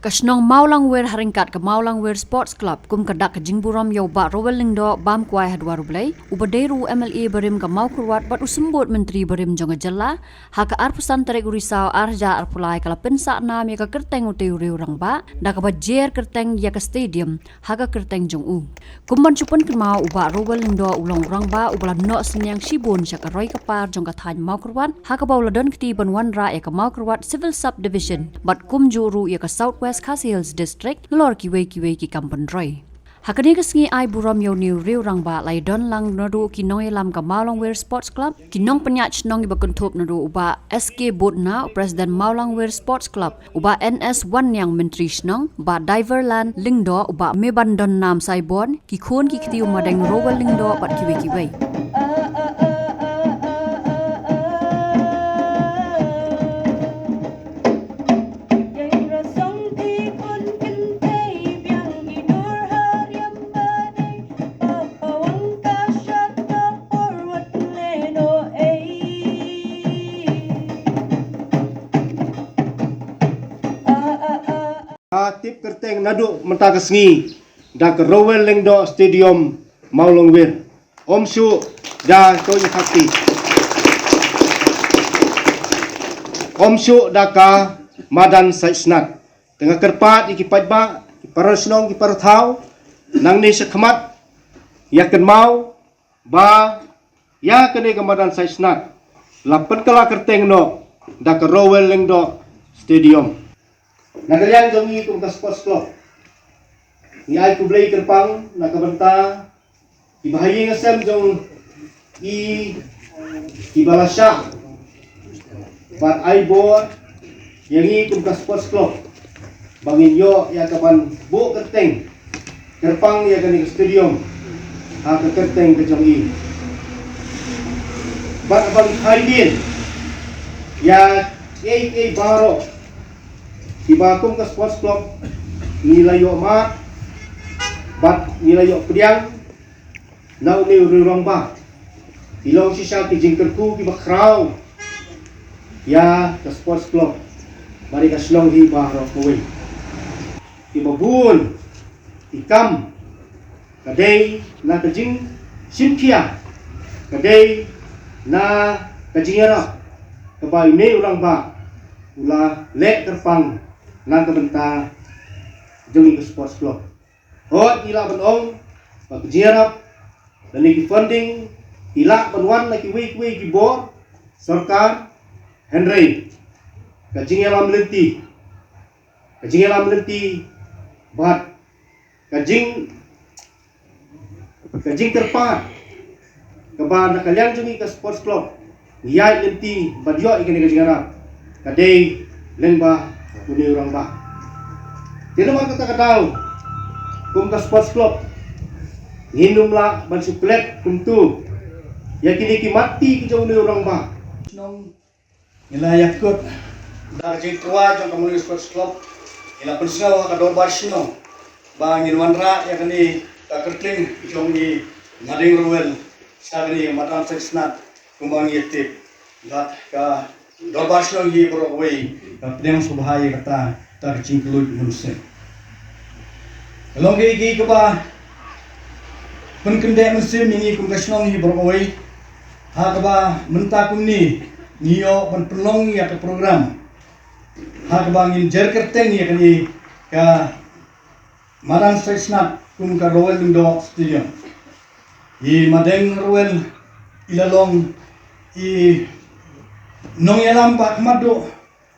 Kasnong Maulangwer haringkat ke Maulangwer Sports Club kum kadak ke jingburam yau ba rowel lingdo bam kuai hadwaru blai ubaderu MLA berim ke mau kurwat bat usembut menteri berim jonga jella haka arpusan tarik urisau arja arpulai kala pensa nam ya ka kerteng uti uri urang ba da ka bajer kerteng ya ka stadium haka kerteng jong u kumban chupan ke mau uba rowel lingdo ulang urang ba ubala no senyang shibun syaka roi kapar jong ka thany mau kurwat haka bauladon kti banwan ra ya ka mau kurwat civil subdivision bat kum juru ya ka southwest Khasi Hills District lor kiwe ki Kampung Roy. Hakani kesengi ai buram yo new riu rang ba lai don lang nadu kinong elam ka Maulangwer Sports Club kinong penyach nong iba kuntup nadu uba SK Bodna President Maulangwer Sports Club uba NS1 yang menteri snong ba Diverland Lingdo uba meban don nam saibon ki khon ki kiti umadeng rowel Lingdo bat kiwe. Tip kerteng nadu mentaka sengi da ke Rowel Lingdo Stadium Maulangwer. Om Syu da toy hakti. Om Syu da ka madan saisnat. Tengah kerpat iki pajba ki parasnong ki parathau nang ni sekhmat ya ken mau ba ya kene ke madan saisnat. Lapan kala kerteng no da ke Rowel Lingdo Stadium. Nagalian jongi kum ka sports club. Ni ay kublay kerpang nakabanta ibahayi ngasem jong i balasya pat ay bor yangi kum ka sports club. Bangin yo ya kapan bu kerteng kerpang ya kani stadium ha ka kerteng ke jongi. Bat bang haidin ya AK Baro Tiba kum ke sports club nilai yo mat bat nilai yo pediang nau ni urang ba ilong sisa ki jingkerku ki bakrau ya ke sports club bari ka slong hi ba ro kowe tiba bun ikam kadai na kajing simkia kadai na kajingera kabai ne urang ba ula lek kerpang nang kebenta jongi ke sports club. Hot ila benong bak jiarap dan iki funding ila benwan lagi week ki bor sarkar Henry kajing elam lenti bat kajing terpat keban kalian jongi ke sports club yai lenti badyo ikene kajing arap kadai lengba uni orang ba. Tidak mau kata tahu. Kum ka sports club. Hinum lah ban suplet kum tu. Ya kini ki mati ki jauh uni orang ba. Nong ila yakut dar jing tua jong kamu sports club. Ila pensau ka dor bar sino. Ba ngilwan ra ya kini ka kertling jong ni ngading ruel. Sagni matan sesnat kumbang yetip. Lat ka Dobar shlong hi borok wei kapdeng subhai kata tar cingklut munse long gi ke ba pun kende musim ini kum kashlong hi borok wei ha ka ba menta kum ni niyo pun pelong ya ke program ha ka ba ngin jer kerteng ya kani ka maran sesnat kum ka Rowel Lingdo Stadium i madeng Rowel ilalong i nong yalam pak madu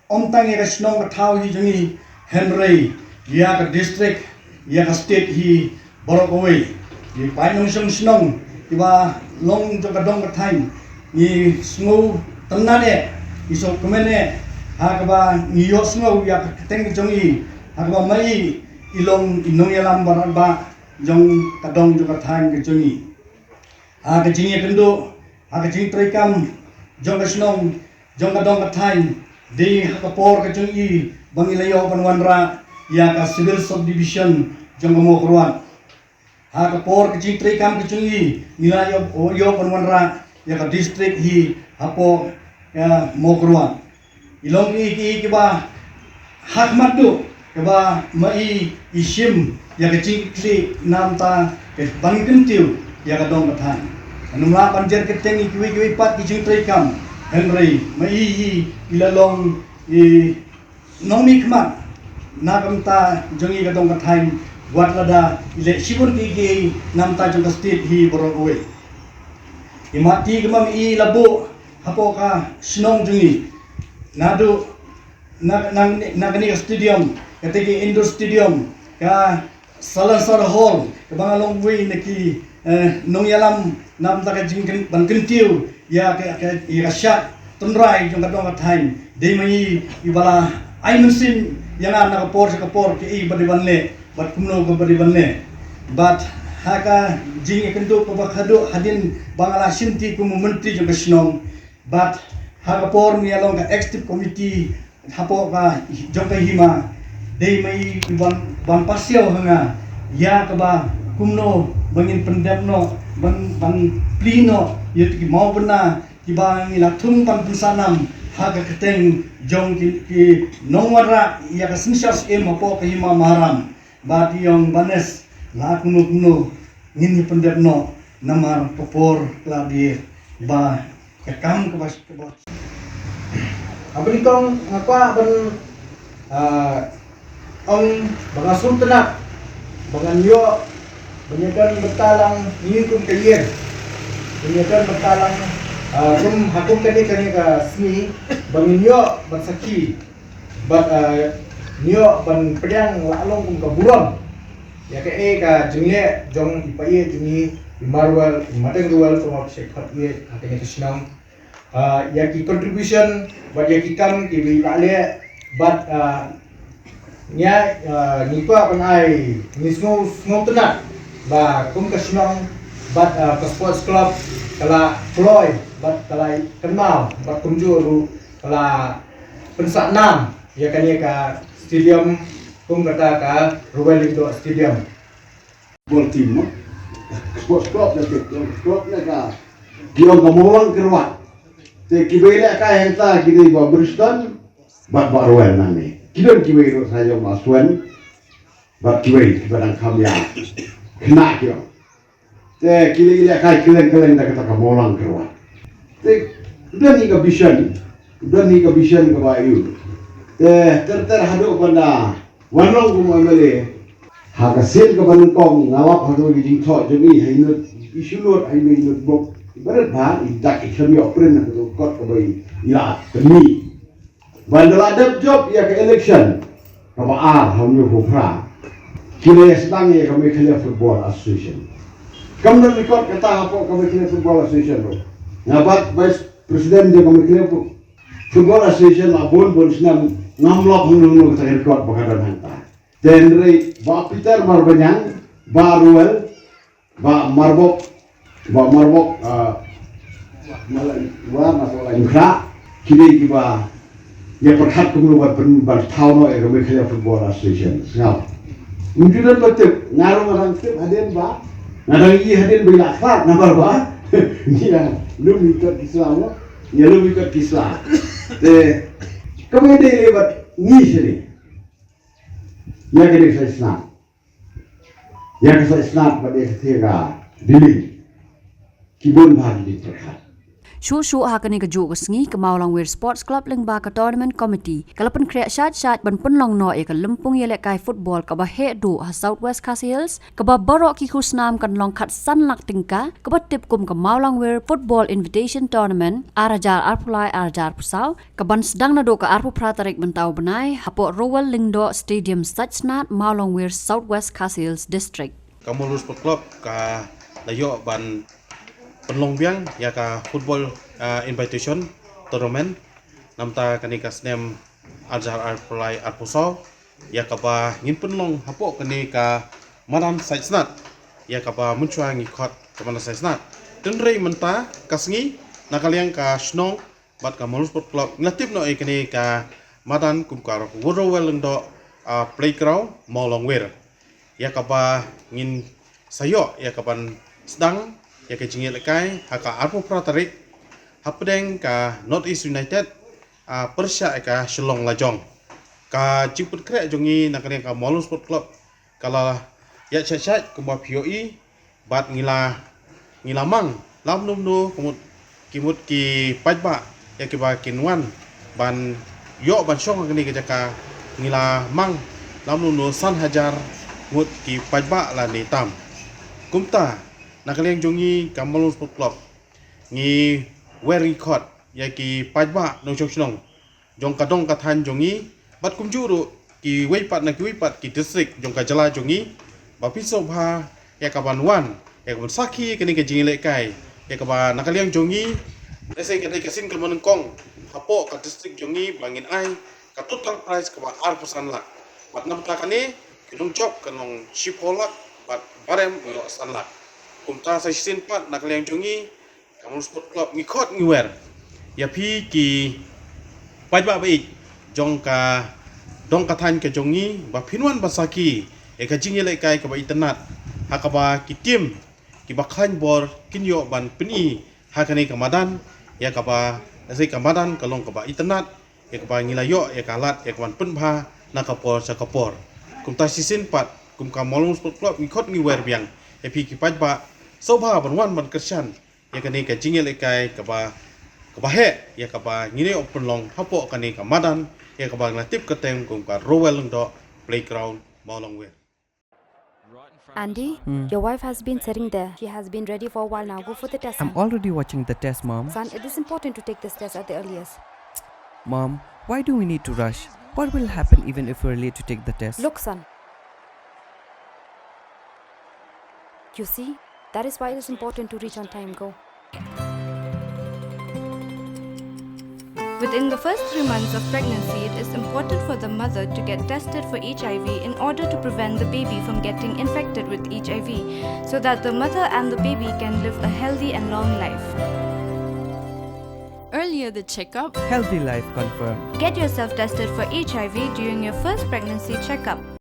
om tang ya kasnong ka thau hi jongi Henry ya ka district ya ka state hi borok away ni pai nong snong iba long jo ka dong ka time ni sngo tanane iso kumene ha ka ba ni yo sngo ya ka teng jongi ha ka ba mai ilong inong yalam baran ba jong ka dong jo ka time ke jongi ha ka jingi kendo ha ka jing trikam jong ka snong jong ka dong ka time di hakapor ka jong i bangilayo panwanra ya ka civil subdivision jong ka mo kurwan hakapor ka jing trikam ka jong i nilayo yo panwanra ya ka district hi hapo ya mo kurwan ilong ki ba hakmatu kaba mai isim ya ke cingkli nam ta ke bangkin tiu ya ka dong kathan anumla panjer ke tengi kiwi pat ki cingtri kam henry mai i ilalong i nomi kmat na kamta jongi ka dong kathan buat lada ile sibun ki nam ta jong state hi boroi imati kemam i labu hapo ka sinong jungi nadu nagani stadium kategi indoor stadium ka salasar hall ka bangalong wi naki nong yalam nam ta ka jingkin bangkin tiu ya ka shot tunrai jong katong katain dei mai ibala ai musim yana na ka por ki i badibanle bat kumno ko badibanle but haka jing ikendu pabakadu hadin bangala sinti kumu menteri jong sinong but haka por ni along ka executive committee hapo ka jong ka hima dei mai ban pasio hanga ya ka ba kumno bangin pendapno ban plino yut ki mau bena ki bang ila thum ban sanam haka keteng jong ki nongwara ya ka sinshas em hapo ka hima maharam bat yong banes la kuno ngin pendapno namar popor kladi ba kam ke bas abri kong apa ban ong bangasul tenak bangan yo banyakan betalang ngikut kayer banyakan betalang kum hakum kani ka sni bangin yo ban saki bat nyo ban pedang lalong kum ka buram ya ka jengle jong ipaye jungi imarwal mateng dual from sekhat ye katanya kesinam ya ki contribution buat ya ki kam ki bi lale but nya ni pa panai ni snow tenak ba kum kesinam but ke sports club kala ploy but kala kenal but kum juru kala pensak nam ya kan ya ka stadium kum kata ka Royal Indo Stadium bol tim sports club na ka dia ngomong kerwat te kibele ka henta kini ba Bristol ba Royal nane kidon kibele saja masuen ba kibele kibadang kamya kena kyo te kile ka kelen da kata ngomong kerwat te udah ni ka vision ka ba yu te ter hadu pada wanong kumamele hakasil ka banungkong ngawap hadu gijing thot jemi hainut isulot hainut bok berat bah idak ikami opren na to kot ka bai ila kami bandala adab job ya ke election ka ba hamyo hofra kile sedang ya kami khale football association kamna record kata hapo kami khale football association ro ngabat vice president je kami khale football association abon bon snam ngamlok hunu ka record bakadan hanta Denre ba Peter Marbanyang ba Ruel ba Marbok masalah infra kini kiba ya perhat kumulu buat tahun ya kami kerja football association ngau mungkin betul ngaruh orang tip haden ba ngadang i haden bila fat nambar ba ya lu ikut Islam ya lu ikut Islam te kami dia lewat ni sini ya kini saya Islam pada ketika dili kibun bahagi di terhad Shu hakani ka ju ngi ka Maulang Weir Sports Club leng ba ka tournament committee kalapan krea shat ban penlong no e ka lempung yele kai football ka ba he do ha Southwest Castles ka ba barok ki khusnam kan long khat san lak tingka ka ba tip kum ka Maulang Weir Football Invitation Tournament arajar arpulai arajar pusau ka ban sedang na do ka arpu pratarik mentau benai hapo Royal Lingdo Stadium Sachsnat Maulang Weir Southwest Castles District Kamulus Sport Club ka layo ban penlongbiang ya ka football invitation tournament namta kanika snem ajar arpulai arpuso ya ka ba ngin penlong hapo kanika maran saitsnat ya ka ba munchwa ngi khot ka maran saitsnat tenrei menta kasngi nakaliang ka snong bat Kamulus Sport Club ngatip no kanika maran kumkar Royal Lingdo playground Maulang Weir ya ka ba ngin sayo ya ka ban sedang ya ke jingil kai haka arpo pratarik hapdeng ka North East United persya ka Shillong Lajong ka jiput krek jongi nakane ka Molo Sport Club kala ya chat kumba POE bat ngila mang lam num no kimut ki pajba ya ki ba kinwan ban yo ban syong kini ke jaka ngila mang lam num no san hajar mut ki pajba la ni tam kumta nakaliang jongi ka Molo Sport Club ngi wer record ya ki pajba no choknong jong kadong kathan jongi bat kumjuru ki weipat na ki weipat ki district jong ka jala jongi ba piso bha ya ka banwan ya ka saki kini ke jingile kai ya ka ba nakaliang jongi lese ke kasin ke menengkong hapo ka district jongi bangin ai ka total price ka ba 8% lak bat nam ta kani kidong job kanong shipolak bat barem yo sanlak kumta sa sin pat nakaliang jongi ka Molo Sport Club ngikot ngiwer ya pi ki pajba baik jong ka dong kathan ke jongi ba pinwan basaki e ka jingile kai ka ba internet ha ka ba ki tim ki ba khan bor kinyo ban pini ha kani ka madan ya ka ba sai ka madan ka long ka ba internet ya ka ba ngilayo ya ka lat ya ka ban penbha na ka por sa ka por kum ta sisin pat kum ka Molo Sport Club ngikot ngiwer biang e pi ki pajba sobha ban ban kersan ya kani ka jingile kai ka ba he ya ka ba ngine open long hapo kani ka madan ya ka ba ngatip keteng kum ka Rowell Lingdo playground Mawlong Wer. Andy, your wife has been sitting there. She has been ready for a while now. Go for the test. I'm Son. already watching the test, Mom. Son, it is important to take this test at the earliest. Mom, why do we need to rush? What will happen even if we're late to take the test? Look, son. You see, that is why it is important to reach on time. Go. Within the first 3 months of pregnancy, it is important for the mother to get tested for HIV in order to prevent the baby from getting infected with HIV, so that the mother and the baby can live a healthy and long life. Earlier the checkup, Healthy life confirmed. Get yourself tested for HIV during your first pregnancy checkup.